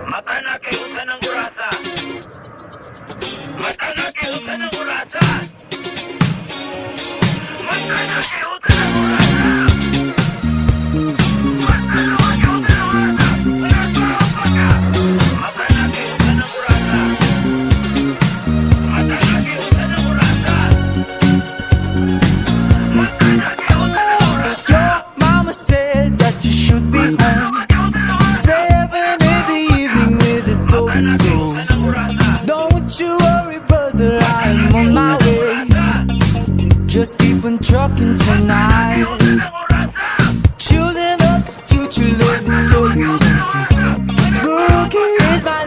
Mata na kayo sa ng kurasa. Mata na kayo sa ng kurasa. Mata na kayo sa ng kurasa. Mata na kayo sa ng kurasa. Mata na kayo sa ng kurasa. Mata na kayo sa ng kurasa. Mata na kayo sa ng kurasa. Your mama said that you should be home 7 in the evening with it so. Don't you worry, brother, I'm on my way. Just keep on trucking tonight. Children of the future, let me tell you something. Boogie is my